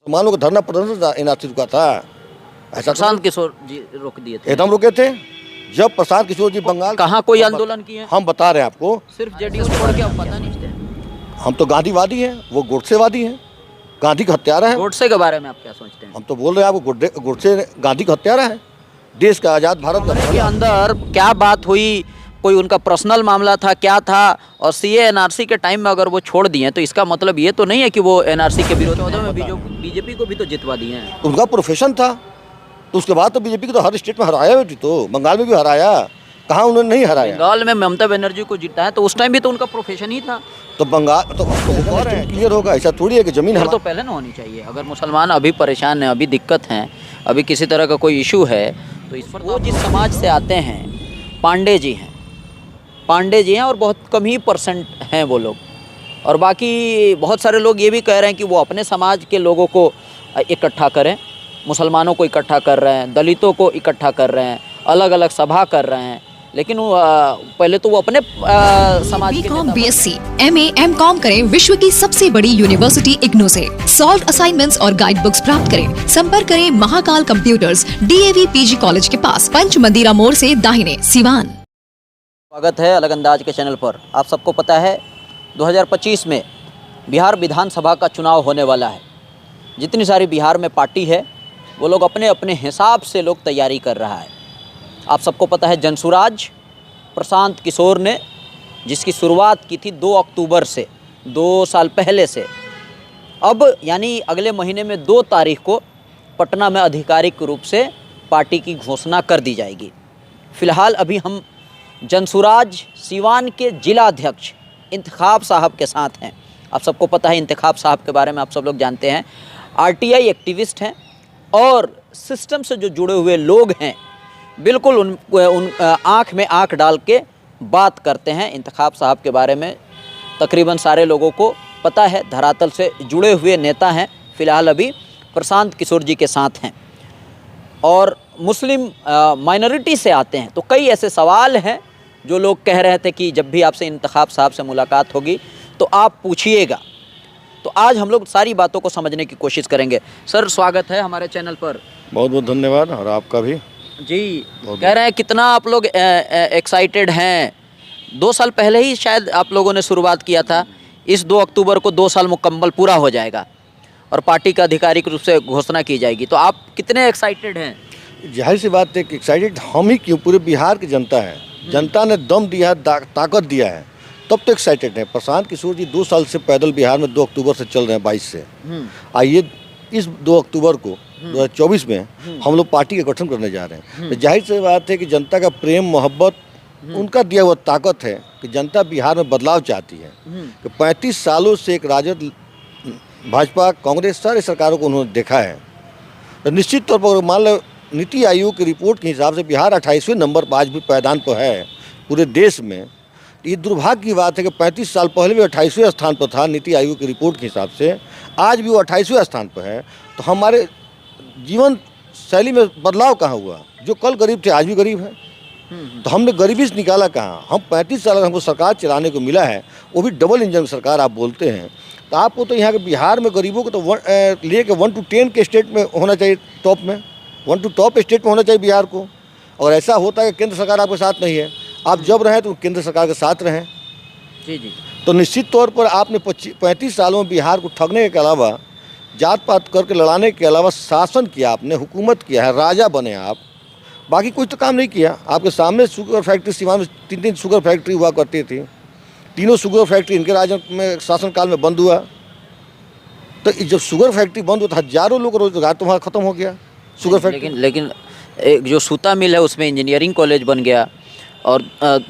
मान लो कि धरना प्रदर्शन एनआरसी रुका था, ऐसा प्रशांत किशोर जी रोक दिए थे। एकदम रुके थे। जब प्रशांत किशोर जी बंगाल कहाँ कोई आंदोलन किए? हम बता रहे हैं आपको, सिर्फ जेडीयू छोड़ के अब पता नहीं थे। हम तो गांधीवादी हैं, वो गोडसेवादी हैं, गांधी का हत्यारा है। गोडसे के बारे में आप क्या सोचते हैं? हम तो बोल रहे हैं आपको, गोडसे गांधी का हत्यारा है, देश का आज़ाद भारत के का। अंदर क्या बात हुई, कोई उनका पर्सनल मामला था, क्या था? और सीए एनआरसी के टाइम में अगर वो छोड़ दिए तो इसका मतलब ये तो नहीं है कि वो एनआरसी के विरोध में बीजेपी को भी तो जितवा दिए हैं। उनका प्रोफेशन था, तो उसके बाद तो बीजेपी को तो हर स्टेट में हराया बेटी, तो बंगाल में भी हराया, कहाँ उन्होंने नहीं हराया। बंगाल में ममता बनर्जी को जीता है तो उस टाइम भी तो उनका प्रोफेशन ही था। तो बंगाल तो क्लियर होगा, ऐसा थोड़ी है कि जमीन तो पहले ना होनी चाहिए। अगर मुसलमान अभी परेशान हैं, अभी दिक्कत हैं, अभी किसी तरह का कोई इशू है तो इस पर वो जिस समाज से आते हैं, पांडे जी हैं और बहुत कम ही परसेंट हैं वो लोग, और बाकी बहुत सारे लोग ये भी कह रहे हैं कि वो अपने समाज के लोगों को इकट्ठा करें, मुसलमानों को इकट्ठा कर रहे हैं, दलितों को इकट्ठा कर रहे हैं, अलग अलग सभा कर रहे हैं, लेकिन पहले तो वो अपने समाज के बीकॉम, बीएससी, एमए, एमकॉम करें विश्व की सबसे बड़ी यूनिवर्सिटी इग्नू से। सॉल्व असाइनमेंट्स और गाइड बुक्स प्राप्त करें। संपर्क करें Mahakal computers, DAV PG college के पास, पंच मंदिरा मोड़ से दाहिने, सिवान। स्वागत है अलग अंदाज के चैनल पर। आप सबको पता है 2025 में बिहार विधानसभा का चुनाव होने वाला है। जितनी सारी बिहार में पार्टी है वो लोग अपने अपने हिसाब से लोग तैयारी कर रहा है। आप सबको पता है जनसुराज प्रशांत किशोर ने जिसकी शुरुआत की थी 2 अक्टूबर से, 2 साल पहले से, अब यानी अगले महीने में 2 तारीख को पटना में आधिकारिक रूप से पार्टी की घोषणा कर दी जाएगी। फ़िलहाल अभी हम जनसुराज सिवान के जिला अध्यक्ष इंतखाब साहब के साथ हैं। आप सबको पता है इंतखाब साहब के बारे में, आप सब लोग जानते हैं, आरटीआई एक्टिविस्ट हैं और सिस्टम से जो जुड़े हुए लोग हैं, बिल्कुल उन आँख में आँख डाल के बात करते हैं। इंतखाब साहब के बारे में तकरीबन सारे लोगों को पता है, धरातल से जुड़े हुए नेता हैं। फ़िलहाल अभी प्रशांत किशोर जी के साथ हैं और मुस्लिम माइनॉरिटी से आते हैं। तो कई ऐसे सवाल हैं जो लोग कह रहे थे कि जब भी आपसे इंतखाब साहब से मुलाकात होगी तो आप पूछिएगा। तो आज हम लोग सारी बातों को समझने की कोशिश करेंगे। सर स्वागत है हमारे चैनल पर। बहुत बहुत धन्यवाद, और आपका भी जी। कह रहे हैं कितना आप लोग एक्साइटेड हैं। 2 साल पहले ही शायद आप लोगों ने शुरुआत किया था, इस 2 अक्टूबर को 2 साल मुकम्मल पूरा हो जाएगा और पार्टी का आधिकारिक रूप से घोषणा की जाएगी। तो आप कितने एक्साइटेड हैं? जाहिर सी बात है कि एक्साइटेड हम ही क्यों, पूरे बिहार की जनता है। जनता ने दम दिया है, ताकत दिया है, तब तो एक्साइटेड है। प्रशांत किशोर जी 2 साल से पैदल बिहार में 2 अक्टूबर से चल रहे हैं, 22 से। आइए इस 2 अक्टूबर को 2024 में हम लोग पार्टी का गठन करने जा रहे हैं। तो जाहिर सी बात है कि जनता का प्रेम, मोहब्बत, उनका दिया हुआ ताकत है कि जनता बिहार में बदलाव चाहती है। कि 35 सालों से एक राजद, भाजपा, कांग्रेस, सारी सरकारों को उन्होंने देखा है। तो निश्चित तौर पर मान लो नीति आयोग की रिपोर्ट के हिसाब से बिहार 28वें नंबर पर आज भी पायदान पर है पूरे देश में। ये दुर्भाग्य की बात है कि 35 साल पहले भी 28वें स्थान पर था नीति आयोग की रिपोर्ट के हिसाब से, आज भी वो 28वें स्थान पर है। तो हमारे जीवन शैली में बदलाव कहाँ हुआ? जो कल गरीब थे आज भी गरीब हैं। तो हमने गरीबी से निकाला कहाँ? हम 35 साल हमको सरकार चलाने को मिला है, वो भी डबल इंजन सरकार आप बोलते हैं। तो आपको तो यहाँ के बिहार में गरीबों को तो ले के 1 to 10 के स्टेट में होना चाहिए, टॉप में 1 to टॉप स्टेट में होना चाहिए बिहार को। और ऐसा होता है कि केंद्र सरकार आपके साथ नहीं है, आप जब रहें तो केंद्र सरकार के साथ रहें। जी जी। तो निश्चित तौर पर आपने 35 सालों में बिहार को ठगने के अलावा, जात पात करके लड़ाने के अलावा शासन किया आपने, हुकूमत किया है, राजा बने आप, बाकी कुछ तो काम नहीं किया। आपके सामने शुगर फैक्ट्री सिवान में 3 शुगर फैक्ट्री हुआ करती थी, तीनों शुगर फैक्ट्री इनके राज में शासनकाल में बंद हुआ। तो जब शुगर फैक्ट्री बंद हुआ तो हजारों लोग रोजगार तुम्हारा खत्म हो गया शुगर फैक्ट्री। लेकिन एक जो सूता मिल है उसमें इंजीनियरिंग कॉलेज बन गया, और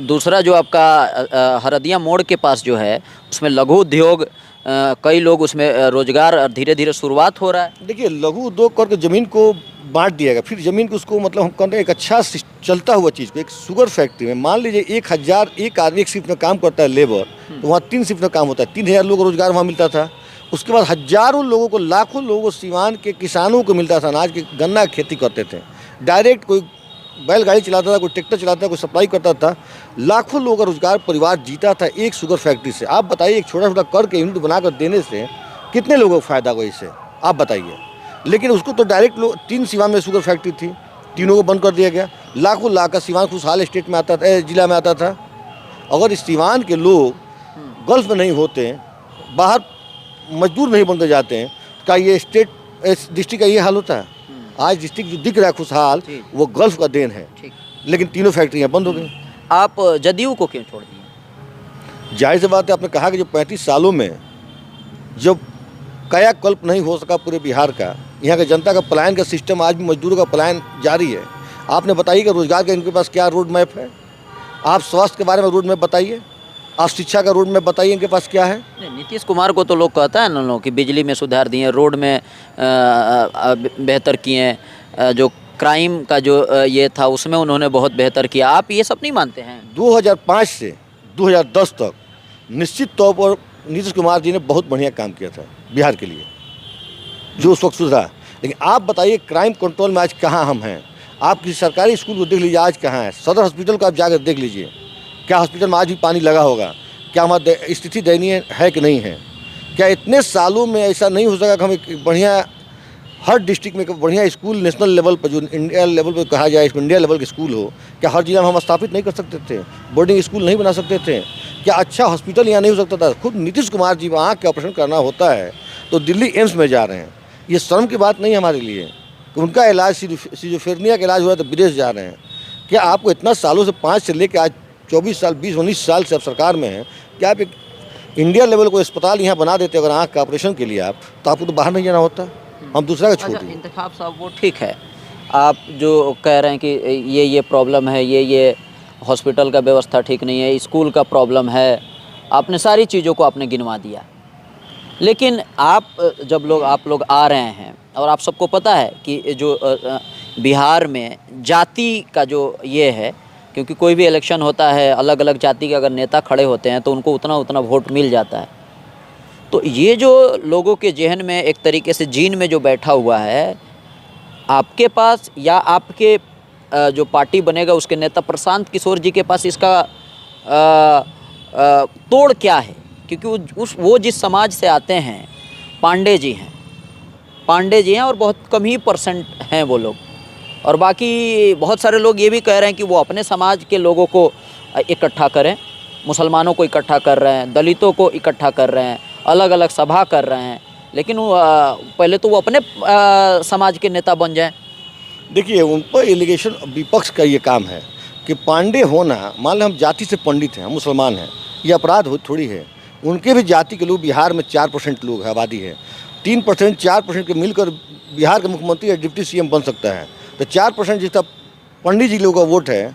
दूसरा जो आपका हरदिया मोड़ के पास जो है उसमें लघु उद्योग, कई लोग उसमें रोजगार धीरे धीरे शुरुआत हो रहा है। देखिए लघु उद्योग करके ज़मीन को बांट दिया गया, फिर ज़मीन को उसको मतलब हम कहते हैं एक अच्छा चलता हुआ चीज़ को, एक शुगर फैक्ट्री में मान लीजिए 1000 एक आदमी एक शिफ्ट में काम करता है लेबर, तो वहाँ 3 शिफ्ट में काम होता है, 3000 लोगों को रोजगार वहाँ मिलता था। उसके बाद हजारों लोगों को, लाखों लोगों को, सिवान के किसानों को मिलता था अनाज की, गन्ना खेती करते थे डायरेक्ट, कोई बैलगाड़ी चलाता था, कोई ट्रैक्टर चलाता था, कोई सप्लाई करता था। लाखों लोगों का रोजगार परिवार जीता था एक शुगर फैक्ट्री से। आप बताइए एक छोटा छोटा करके यूनिट बनाकर देने से कितने लोगों को फ़ायदा हुआ इससे? आप बताइए। लेकिन उसको तो डायरेक्ट लोग 3 सीवान में शुगर फैक्ट्री थी, तीनों को बंद कर दिया गया। लाखों लाख का सीवान खुशहाल स्टेट में आता था, जिला में आता था। अगर इस सीवान के लोग गल्फ में नहीं होते, बाहर मजदूर नहीं बनते जाते हैं, क्या ये स्टेट डिस्ट्रिक्ट का ये हाल होता है? आज डिस्ट्रिक्ट जो दिख रहा है खुशहाल, वो गल्फ का देन है। लेकिन तीनों फैक्ट्रियाँ बंद हो गई। आप जदयू को क्यों छोड़ दिए? जाहिर सी बात है, आपने कहा कि जो 35 सालों में जब कायाकल्प नहीं हो सका पूरे बिहार का, यहाँ के जनता का पलायन का सिस्टम, आज भी मजदूरों का पलायन जारी है। आपने बताइए कि रोजगार का इनके पास क्या रोड मैप है? आप स्वास्थ्य के बारे में रोड मैप बताइए, आप शिक्षा का रोड मैप बताइए, इनके पास क्या है? नीतीश कुमार को तो लोग कहता है ना लोग कि बिजली में सुधार दिए, रोड में बेहतर किए, जो क्राइम का जो ये था उसमें उन्होंने बहुत बेहतर किया। आप ये सब नहीं मानते हैं? 2005 से 2010 तक निश्चित तौर पर नीतीश कुमार जी ने बहुत बढ़िया काम किया था बिहार के लिए, जो उस वक्त सुधरा। लेकिन आप बताइए क्राइम कंट्रोल में आज कहाँ हम हैं? आप किसी सरकारी स्कूल को देख लीजिए, आज कहाँ है? सदर हॉस्पिटल को आप जाकर देख लीजिए, क्या हॉस्पिटल में आज भी पानी लगा होगा? क्या हमारी स्थिति दयनीय है कि नहीं है? क्या इतने सालों में ऐसा नहीं हो सका कि हम एक बढ़िया हर डिस्ट्रिक्ट में एक बढ़िया स्कूल नेशनल लेवल पर, जो इंडिया लेवल पर कहा जाए, इसमें इंडिया लेवल के स्कूल हो, क्या हर जिला में हम स्थापित नहीं कर सकते थे? बोर्डिंग स्कूल नहीं बना सकते थे? क्या अच्छा हॉस्पिटल यहाँ नहीं हो सकता था? खुद नीतीश कुमार जी आँख का ऑपरेशन करना होता है तो दिल्ली एम्स में जा रहे हैं। ये शर्म की बात नहीं है हमारे लिए कि उनका इलाज सिजोफ्रेनिया का इलाज हुआ तो विदेश जा रहे हैं। क्या आपको इतना सालों से 5 से लेकर आज 24 साल 20-19 साल से आप सरकार में हैं, क्या आप एक इंडिया लेवल को अस्पताल यहाँ बना देते अगर आँख का ऑपरेशन के लिए आप, तो आपको तो बाहर नहीं जाना होता, हम दूसरा का छोड़ दिए। इंतखाब साहब वो ठीक है, आप जो कह रहे हैं कि ये प्रॉब्लम है, ये हॉस्पिटल का व्यवस्था ठीक नहीं है, स्कूल का प्रॉब्लम है, आपने सारी चीज़ों को आपने गिनवा दिया। लेकिन आप लोग आ रहे हैं और आप सबको पता है कि जो बिहार में जाति का जो ये है, क्योंकि कोई भी इलेक्शन होता है, अलग अलग जाति के अगर नेता खड़े होते हैं तो उनको उतना वोट मिल जाता है। तो ये जो लोगों के जहन में एक तरीके से जीन में जो बैठा हुआ है, आपके पास या आपके जो पार्टी बनेगा उसके नेता प्रशांत किशोर जी के पास इसका तोड़ क्या है? क्योंकि वो जिस समाज से आते हैं, पांडे जी हैं और बहुत कम ही % हैं वो लोग, और बाकी बहुत सारे लोग ये भी कह रहे हैं कि वो अपने समाज के लोगों को इकट्ठा करें, मुसलमानों को इकट्ठा कर रहे हैं, दलितों को इकट्ठा कर रहे हैं, अलग अलग सभा कर रहे हैं, लेकिन पहले तो वो अपने समाज के नेता बन जाएं। देखिए, उन पर एलिगेशन विपक्ष का ये काम है कि पांडे होना, मान लें हम जाति से पंडित हैं, हम मुसलमान हैं, ये अपराध हो थोड़ी है। उनके भी जाति के लोग बिहार में 4% लोग है, आबादी है, 3% 4% के मिलकर बिहार के मुख्यमंत्री या डिप्टी CM बन सकता है। तो 4% जितना पंडित जी लोगों का वोट है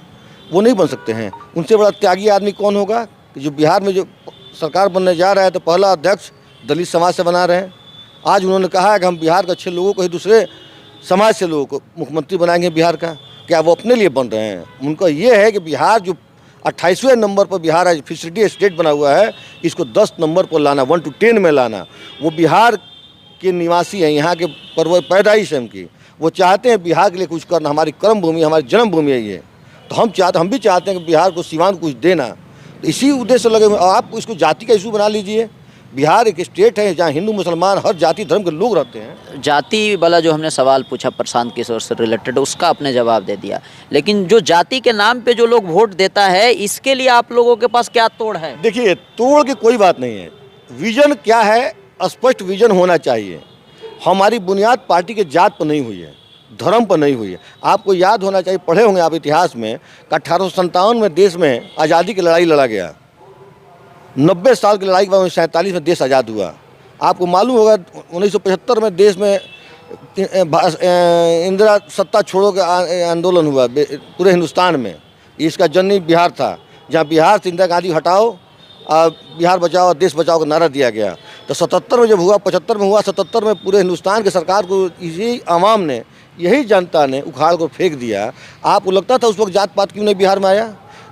वो नहीं बन सकते हैं। उनसे बड़ा त्यागी आदमी कौन होगा कि जो बिहार में जो सरकार बनने जा रहा है तो पहला अध्यक्ष दलित समाज से बना रहे हैं। आज उन्होंने कहा है कि हम बिहार के अच्छे लोगों को ही दूसरे समाज से लोगों को मुख्यमंत्री बनाएंगे बिहार का। क्या वो अपने लिए बन रहे हैं? उनका ये है कि बिहार जो 28वें नंबर पर बिहार आज फिशरी स्टेट बना हुआ है, इसको 10 नंबर पर लाना, 1 to 10 में लाना। वो बिहार के निवासी हैं, यहाँ के पैदाइश है उनकी, वो चाहते हैं बिहार के लिए कुछ करना। हमारी कर्म भूमि, हमारी जन्मभूमि है ये, तो हम भी चाहते हैं कि बिहार को सीमांत कुछ देना। तो इसी उद्देश्य लगे हुए। आप इसको जाति का इशू बना लीजिए। बिहार एक स्टेट है जहाँ हिंदू मुसलमान हर जाति धर्म के लोग रहते हैं। जाति वाला जो हमने सवाल पूछा प्रशांत किशोर से रिलेटेड, उसका आपने जवाब दे दिया, लेकिन जो जाति के नाम पे जो लोग वोट देता है, इसके लिए आप लोगों के पास क्या तोड़ है? देखिए, तोड़ की कोई बात नहीं है। विजन क्या है, स्पष्ट विजन होना चाहिए। हमारी बुनियाद पार्टी के जात पर नहीं हुई है, धर्म पर नहीं हुई है। आपको याद होना चाहिए, पढ़े होंगे आप इतिहास में, 1857 में देश में आज़ादी की लड़ाई लड़ा गया। 90 साल की लड़ाई के बाद 1947 में देश आज़ाद हुआ। आपको मालूम होगा 1975 में देश में इंदिरा सत्ता छोड़ो का आंदोलन हुआ पूरे हिंदुस्तान में। इसका जननी बिहार था, जहाँ बिहार से इंदिरा गांधी हटाओ, बिहार बचाओ, देश बचाओ का नारा दिया गया। तो 77 में जब हुआ, 75 में हुआ, 77 में पूरे हिंदुस्तान के सरकार को इसी आवाम ने, यही जनता ने उखाड़ को फेंक दिया। आपको लगता था उस वक्त जात पात क्यों नहीं बिहार में आया?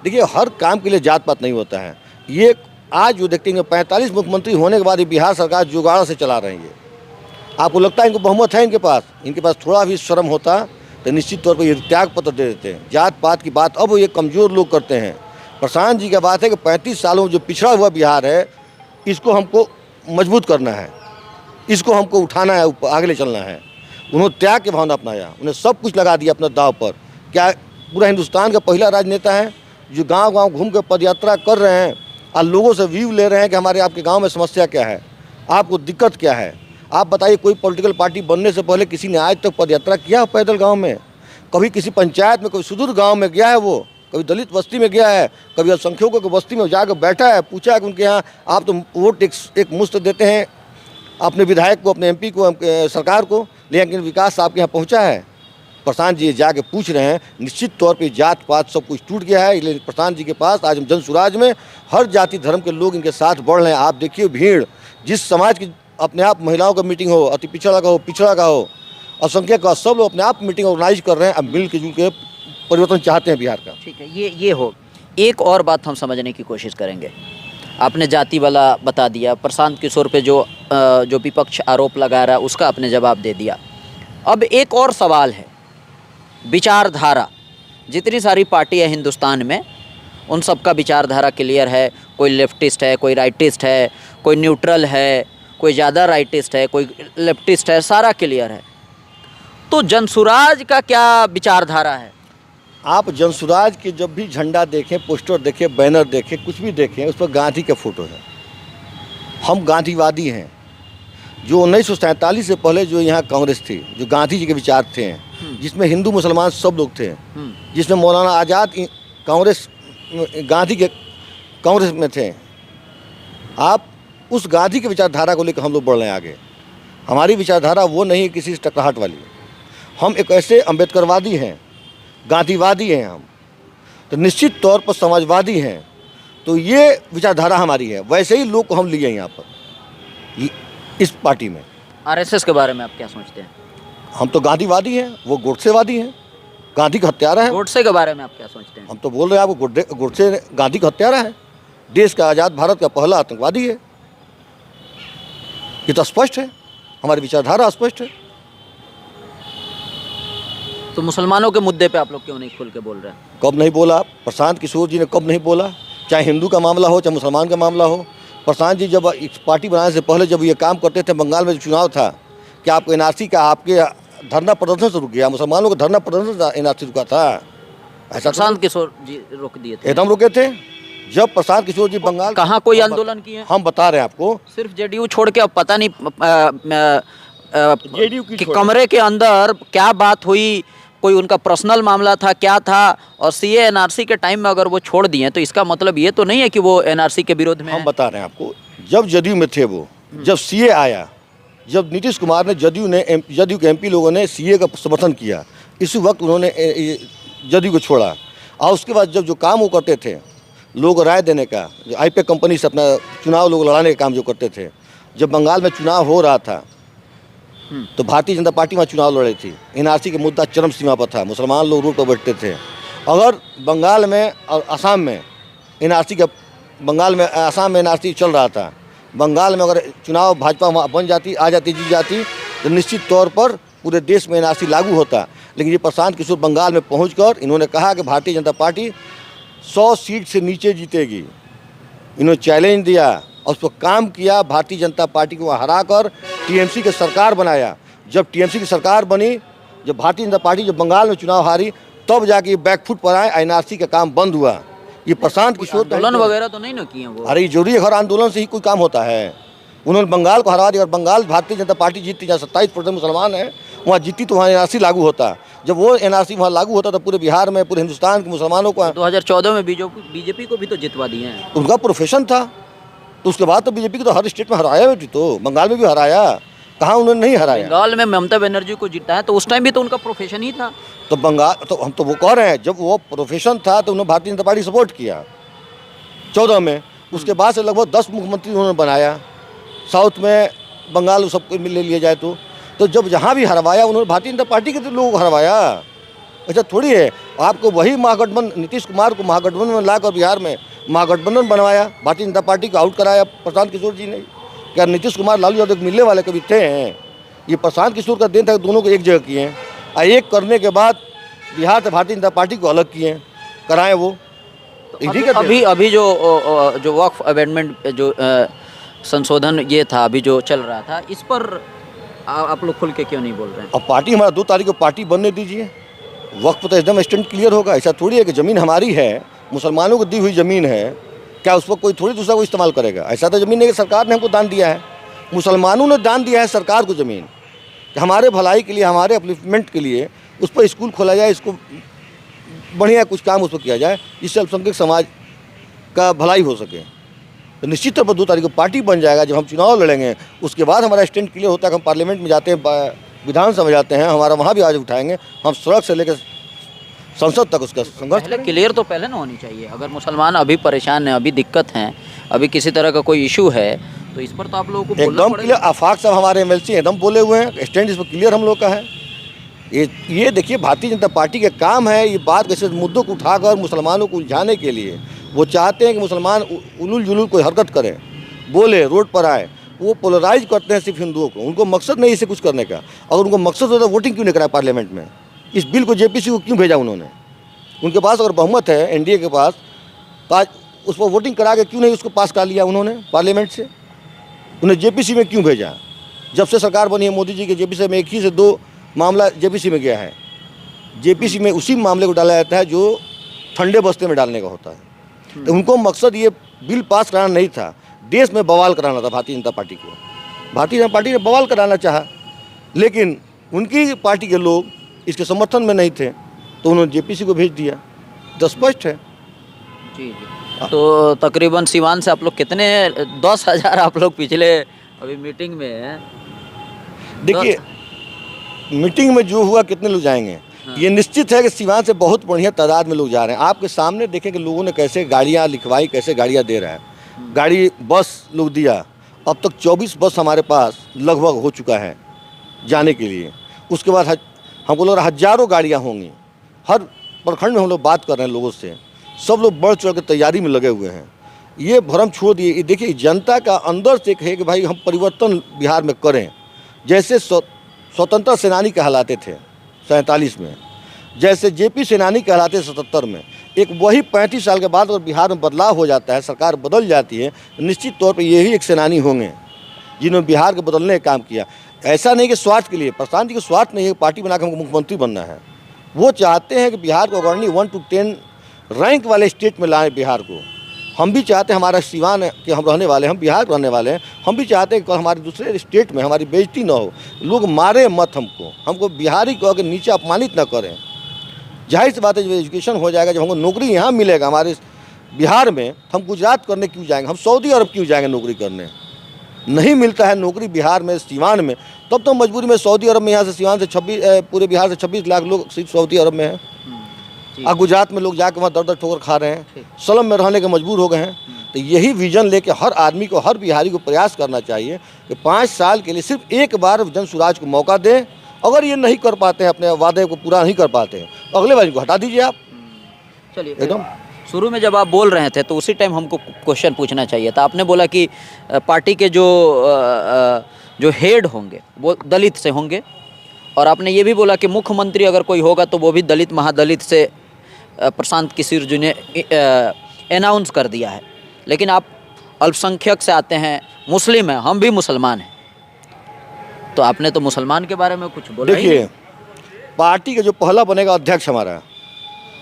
देखिए, हर काम के लिए जात पात नहीं होता है। ये आज जो देखते हैं 45 मुख्यमंत्री होने के बाद ये बिहार सरकार जुगाड़ से चला रहे हैं। आपको लगता है इनको बहुमत है? इनके पास थोड़ा भी शर्म होता तो निश्चित तौर पर ये त्याग पत्र दे देते हैं। जात पात की बात अब ये कमज़ोर लोग करते हैं। प्रशांत जी का बात है कि 35 सालों में जो पिछड़ा हुआ बिहार है, इसको हमको मजबूत करना है। इसको हमको उठाना है, आगे ले चलना है। उन्होंने त्याग की भावना अपनाया, उन्हें सब कुछ लगा दिया अपने दाव पर। क्या पूरा हिंदुस्तान का पहला राजनेता है जो गांव-गांव घूम के पदयात्रा कर रहे हैं और लोगों से व्यू ले रहे हैं कि हमारे आपके गांव में समस्या क्या है, आपको दिक्कत क्या है। आप बताइए, कोई पॉलिटिकल पार्टी बनने से पहले किसी ने आज तक पदयात्रा किया है पैदल गाँव में? कभी किसी पंचायत में, कोई सुदूर गाँव में गया है वो? कभी दलित बस्ती में गया है? कभी अल्पसंख्यकों की बस्ती में जाकर बैठा है, पूछा है कि उनके यहाँ आप तो वोट एक मुश्त देते हैं अपने विधायक को, अपने MP को, सरकार को, लेकिन विकास आपके यहाँ पहुँचा है? प्रशांत जी जाके पूछ रहे हैं। निश्चित तौर पे जात पात सब कुछ टूट गया है, इसलिए प्रशांत जी के पास आज हम जन सुराज में हर जाति धर्म के लोग इनके साथ बढ़ रहे हैं। आप देखिए भीड़, जिस समाज की अपने आप महिलाओं का मीटिंग हो, अति पिछड़ा का हो, पिछड़ा का हो, अल्पसंख्यक का, सब लोग अपने आप मीटिंग ऑर्गेनाइज कर रहे हैं। अब मिल के जुल के परिवर्तन चाहते हैं बिहार का। ठीक है, ये हो। एक और बात हम समझने की कोशिश करेंगे। आपने जाति वाला बता दिया, प्रशांत किशोर पे जो विपक्ष आरोप लगा रहा है उसका आपने जवाब दे दिया। अब एक और सवाल है, विचारधारा। जितनी सारी पार्टी है हिंदुस्तान में, उन सब का विचारधारा क्लियर है। कोई लेफ्टिस्ट है, कोई राइटिस्ट है, कोई न्यूट्रल है, कोई ज़्यादा राइटिस्ट है, कोई लेफ्टिस्ट है, सारा क्लियर है। तो जनसुराज का क्या विचारधारा है? आप जनसुराज के जब भी झंडा देखें, पोस्टर देखें, बैनर देखें, कुछ भी देखें, उस पर गांधी का फोटो है। हम गांधीवादी हैं। जो 1947 से पहले जो यहाँ कांग्रेस थी, जो गांधी जी के विचार थे, जिसमें हिंदू मुसलमान सब लोग थे, जिसमें मौलाना आज़ाद कांग्रेस गांधी के कांग्रेस में थे, आप उस गांधी की विचारधारा को लेकर हम लोग बढ़ रहे हैं आगे। हमारी विचारधारा वो नहीं है किसी से टकराहट वाली। हम एक ऐसे अम्बेडकरवादी हैं, गांधीवादी हैं हम, तो निश्चित तौर पर समाजवादी हैं। तो ये विचारधारा हमारी है। वैसे ही लोग को हम लिए यहाँ पर इस पार्टी में। RSS के बारे में आप क्या सोचते हैं? हम तो गांधीवादी हैं, वो गोडसेवादी हैं, गांधी का हत्यारा है। गोडसे के बारे में आप क्या सोचते हैं? हम तो बोल रहे हैं आपको, गोडसे गांधी का हत्यारा है, देश का आज़ाद भारत का पहला आतंकवादी है। ये तो स्पष्ट है, हमारी विचारधारा स्पष्ट है। तो मुसलमानों के मुद्दे पे आप लोग क्यों नहीं खुल के बोल रहे हैं? कब नहीं बोला प्रशांत किशोर जी ने? कब नहीं बोला? चाहे हिंदू का मामला हो, चाहे मुसलमान का मामला हो। प्रशांत जी जब इस पार्टी बनाने से पहले जब ये काम करते थे, बंगाल में जो चुनाव था, कि आपको NRC का आपके धरना प्रदर्शन से रुक गया? मुसलमानों का धरना प्रदर्शन से NRC रुका था? ऐसा प्रशांत किशोर जी रोक दिए थे? एकदम रुके थे। जब प्रशांत किशोर जी बंगाल, कहाँ कोई आंदोलन किए? हम बता रहे हैं आपको, सिर्फ JDU छोड़ के। अब पता नहीं JDU कि कमरे के अंदर क्या बात हुई, कोई उनका पर्सनल मामला था, क्या था, और CA NRC के टाइम में अगर वो छोड़ दिए तो इसका मतलब ये तो नहीं है कि वो NRC के विरोध में हम बता रहे हैं आपको। जब JDU में थे वो, जब CA आया, जब नीतीश कुमार ने JDU के MP लोगों ने CA का समर्थन किया, इसी वक्त उन्होंने JDU को छोड़ा। और उसके बाद जब जो काम वो करते थे, लोग राय देने का, जो IPAC कंपनी से अपना चुनाव लोग लड़ाने का काम जो करते थे, जब बंगाल में चुनाव हो रहा था तो भारतीय जनता पार्टी वहाँ चुनाव लड़ रही थी। NRC का मुद्दा चरम सीमा पर था, मुसलमान लोग रोड पर बैठते थे। अगर बंगाल में और असम में NRC का, बंगाल में असम में NRC चल रहा था, बंगाल में अगर चुनाव भाजपा वहाँ बन जाती, आ जाती, जीत जाती, तो निश्चित तौर पर पूरे देश में NRC लागू होता। लेकिन ये प्रशांत किशोर बंगाल में पहुँचकर इन्होंने कहा कि भारतीय जनता पार्टी 100 सीट से नीचे जीतेगी। इन्होंने चैलेंज दिया और उस पर काम किया। भारतीय जनता पार्टी को हरा कर TMC की सरकार बनाया। जब TMC की सरकार बनी, जब भारतीय जनता पार्टी जब बंगाल में चुनाव हारी, तब जाके ये बैकफुट पर आए, NRC का काम बंद हुआ। ये प्रशांत किशोर आंदोलन वगैरह तो नहीं ना किए वो? अरे जरूरी है, हर आंदोलन से ही कोई काम होता है। उन्होंने बंगाल को हरा दिया और बंगाल भारतीय जनता पार्टी जीतती, जहाँ 27% मुसलमान हैं, वहाँ जीतती, तो वहाँ NRC लागू होता। जब वो NRC वहाँ लागू होता तो पूरे बिहार में, पूरे हिंदुस्तान के मुसलमानों को 2014 में बीजेपी को भी तो जितवा दिए हैं। उनका प्रोफेशन था। तो उसके बाद तो बीजेपी को तो हर स्टेट में हराया बेटी, तो बंगाल में भी हराया। कहाँ उन्होंने नहीं हराया? बंगाल में ममता बनर्जी को जिताया तो उस टाइम भी तो उनका प्रोफेशन ही था। तो बंगाल, तो हम तो वो कह रहे हैं, जब वो प्रोफेशन था तो उन्होंने भारतीय जनता पार्टी सपोर्ट किया 14 में। उसके बाद से लगभग 10 मुख्यमंत्री उन्होंने बनाया। साउथ में बंगाल सबको मिल लिया जाए तो जब जहाँ भी हरवाया उन्होंने भारतीय जनता पार्टी के तो लोगों को हरवाया। ऐसा थोड़ी है। आपको वही महागठबंधन, नीतीश कुमार को महागठबंधन में लाकर बिहार में महागठबंधन बनवाया, भारतीय जनता पार्टी को आउट कराया प्रशांत किशोर जी ने। क्या नीतीश कुमार लालू यादव मिलने वाले कभी थे? ये प्रशांत किशोर का दिन था, दोनों को एक जगह किए हैं। और एक करने के बाद बिहार से भारतीय जनता पार्टी को अलग किए, कराएं वो। अभी जो वक्फ अमेंडमेंट जो संशोधन ये था अभी जो चल रहा था, इस पर आप लोग खुल के क्यों नहीं बोल रहे हैं? अब पार्टी हमारा 2 तारीख को पार्टी बनने दीजिए, वक्त पर तो एकदम स्टैंड क्लियर होगा। ऐसा थोड़ी है कि ज़मीन हमारी है, मुसलमानों को दी हुई ज़मीन है, क्या उस पर कोई थोड़ी दूसरा को इस्तेमाल करेगा? ऐसा तो ज़मीन है कि सरकार ने हमको दान दिया है, मुसलमानों ने दान दिया है सरकार को ज़मीन, कि हमारे भलाई के लिए, हमारे अपलिफ्टमेंट के लिए उस पर स्कूल खोला जाए, इसको बढ़िया कुछ काम उस पर किया जाए, जिससे अल्पसंख्यक समाज का भलाई हो सके। तो निश्चित तौर पर 2 तारीख को पार्टी बन जाएगा। जब हम चुनाव लड़ेंगे उसके बाद हमारा स्टैंड क्लियर होता है कि हम पार्लियामेंट में जाते हैं, विधानसभा में जाते हैं, हमारा वहाँ भी आवाज़ उठाएंगे, हम सड़क से लेकर संसद तक उसका संघर्ष। पहले क्लियर तो पहले ना होनी चाहिए। अगर मुसलमान अभी परेशान हैं, अभी दिक्कत हैं, अभी किसी तरह का कोई इशू है, तो इस पर तो आप लोगों को बोलना एकदम पड़ेगा। क्लियर। आफाक साहब हमारे एमएलसी एकदम बोले हुए हैं, स्टैंड इस पर क्लियर हम लोग का है। ये देखिए, भारतीय जनता पार्टी का काम है ये बात कैसे मुद्दों को उठाकर मुसलमानों को उलझाने के लिए। वो चाहते हैं कि मुसलमान उलूल जुलूल कोई हरकत करें, बोले, रोड पर आए, वो पोलराइज करते हैं सिर्फ हिंदुओं को। उनको मकसद नहीं इसे कुछ करने का। अगर उनको मकसद होता वोटिंग क्यों नहीं कराया पार्लियामेंट में? इस बिल को जेपीसी को क्यों भेजा उन्होंने? उनके पास अगर बहुमत है एनडीए के पास, तो आज उस पर वोटिंग करा के क्यों नहीं उसको पास करा लिया उन्होंने पार्लियामेंट से? उन्हें जेपीसी में क्यों भेजा? जब से सरकार बनी है मोदी जी के, जेपीसी में 1 ही से 2 मामला जेपीसी में गया है। जेपीसी में उसी मामले को डाला जाता है जो ठंडे बस्ते में डालने का होता है। तो उनको मकसद ये बिल पास कराना नहीं था, देश में बवाल कराना था भारतीय जनता पार्टी को। भारतीय जनता पार्टी ने बवाल कराना चाहा, लेकिन उनकी पार्टी के लोग इसके समर्थन में नहीं थे, तो उन्होंने जेपीसी को भेज दिया। तो स्पष्ट है। जी जी। तो तकरीबन सिवान से आप लोग कितने, 10,000 आप लोग पिछले अभी मीटिंग में हैं। देखिए, मीटिंग में जो हुआ, कितने लोग जाएंगे? ये निश्चित है कि सिवान से बहुत बढ़िया तादाद में लोग जा रहे हैं। आपके सामने देखें कि लोगों ने कैसे गाड़ियाँ लिखवाई, कैसे गाड़ियाँ दे रहा है। गाड़ी बस लोग दिया, अब तक 24 बस हमारे पास लगभग हो चुका है जाने के लिए। उसके बाद हमको लग रहा है हज़ारों गाड़ियाँ होंगी। हर प्रखंड में हम लोग बात कर रहे हैं लोगों से, सब लोग बढ़ चढ़ कर तैयारी में लगे हुए हैं। ये भ्रम छोड़ दिए। देखिए, जनता का अंदर से है कि भाई हम परिवर्तन बिहार में करें। जैसे स्वतंत्रता सेनानी कहलाते थे 47 में, जैसे जेपी सेनानी कहलाते 77 में, एक वही 35 साल के बाद अगर बिहार में बदलाव हो जाता है, सरकार बदल जाती है, तो निश्चित तौर पर यही एक सेनानी होंगे जिन्होंने बिहार को बदलने का काम किया। ऐसा नहीं कि स्वार्थ के लिए, प्रशांत जी को स्वार्थ नहीं है पार्टी बनाकर हमको मुख्यमंत्री बनना है। वो चाहते हैं कि बिहार को अग्रणी 1 to 10 रैंक वाले स्टेट में लाएं बिहार को। हम भी चाहते हैं, हमारा सिवान है कि हम रहने वाले, हम बिहार के रहने वाले हैं, हम भी चाहते हैं कि हमारे दूसरे स्टेट में हमारी बेइज्जती ना हो, लोग मारे मत हमको बिहारी कह के नीचे अपमानित ना करें। जाहिर सी बात है, जब एजुकेशन हो जाएगा, जब हमको नौकरी यहाँ मिलेगा हमारे बिहार में, तो हम गुजरात करने क्यों जाएंगे, हम सऊदी अरब क्यों जाएंगे नौकरी करने? नहीं मिलता है नौकरी बिहार में, सिवान में, तब तो मजबूरी में सऊदी अरब में, यहाँ से सिवान से 26 पूरे बिहार से 26 लाख लोग सिर्फ सऊदी अरब में हैं। और गुजरात में लोग जाकर वहाँ दर ठोकर खा रहे हैं, स्लम में रहने के मजबूर हो गए हैं। तो यही विजन लेके हर आदमी को, हर बिहारी को प्रयास करना चाहिए कि 5 साल के लिए सिर्फ एक बार जन सुराज को मौका दें। अगर ये नहीं कर पाते हैं, अपने वादे को पूरा नहीं कर पाते हैं, तो अगले बार इनको हटा दीजिए आप। चलिए, एकदम शुरू में जब आप बोल रहे थे तो उसी टाइम हमको क्वेश्चन पूछना चाहिए था। आपने बोला कि पार्टी के जो हेड होंगे वो दलित से होंगे, और आपने ये भी बोला कि मुख्यमंत्री अगर कोई होगा तो वो भी दलित महादलित से प्रशांत किशोर जी ने अनाउंस कर दिया है। लेकिन आप अल्पसंख्यक से आते हैं, मुस्लिम हैं, हम भी मुसलमान हैं, तो आपने तो मुसलमान के बारे में कुछ बोला ही नहीं। देखिए, पार्टी का जो पहला बनेगा अध्यक्ष, हमारा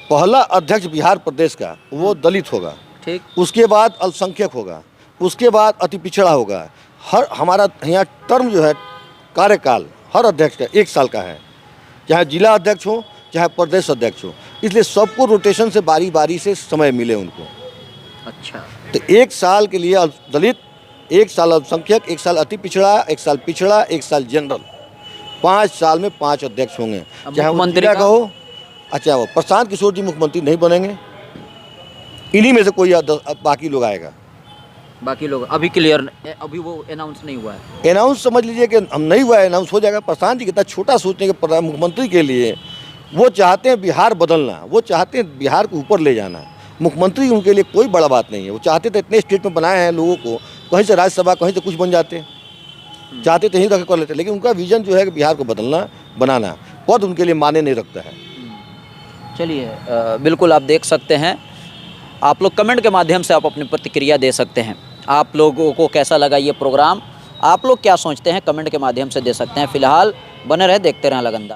पहला अध्यक्ष बिहार प्रदेश का, वो दलित होगा। ठीक। उसके बाद अल्पसंख्यक होगा, उसके बाद अति पिछड़ा होगा। हर हमारा यहाँ टर्म जो है, कार्यकाल हर अध्यक्ष का 1 साल का है, चाहे जिला अध्यक्ष हो चाहे प्रदेश अध्यक्ष हो। इसलिए सबको रोटेशन से बारी बारी से समय मिले उनको। अच्छा। तो 1 साल के लिए दलित, 1 साल अल्पसंख्यक, 1 साल अति पिछड़ा, 1 साल पिछड़ा, 1 साल जनरल। 5 साल में 5 अध्यक्ष होंगे। चाहे वो मुख्यमंत्री जिला का हो, अच्छा, वो प्रशांत किशोर जी मुख्यमंत्री नहीं बनेंगे, इन्हीं में से कोई बाकी लोग आएगा। बाकी लोग अभी क्लियर, अभी वो अनाउंस नहीं हुआ है। अनाउंस समझ लीजिए कि हम नहीं हुआ है, अनाउंस हो जाएगा। प्रशांत जी कितना छोटा सोचने के मुख्यमंत्री के लिए, वो चाहते हैं बिहार बदलना, वो चाहते हैं बिहार को ऊपर ले जाना। मुख्यमंत्री उनके लिए कोई बड़ा बात नहीं है। वो चाहते थे, इतने स्टेट में बनाए हैं लोगों को, कहीं से राज्यसभा, कहीं से कुछ बन जाते, चाहते थे यहीं रख कर लेते। लेकिन उनका विजन जो है कि बिहार को बदलना, बनाना, पद उनके लिए माने नहीं रखता है। चलिए, बिल्कुल आप देख सकते हैं, आप लोग कमेंट के माध्यम से आप अपनी प्रतिक्रिया दे सकते हैं। आप लोगों को कैसा लगा ये प्रोग्राम, आप लोग क्या सोचते हैं कमेंट के माध्यम से दे सकते हैं। फिलहाल बने रहे, देखते रहें अलग अंदाज।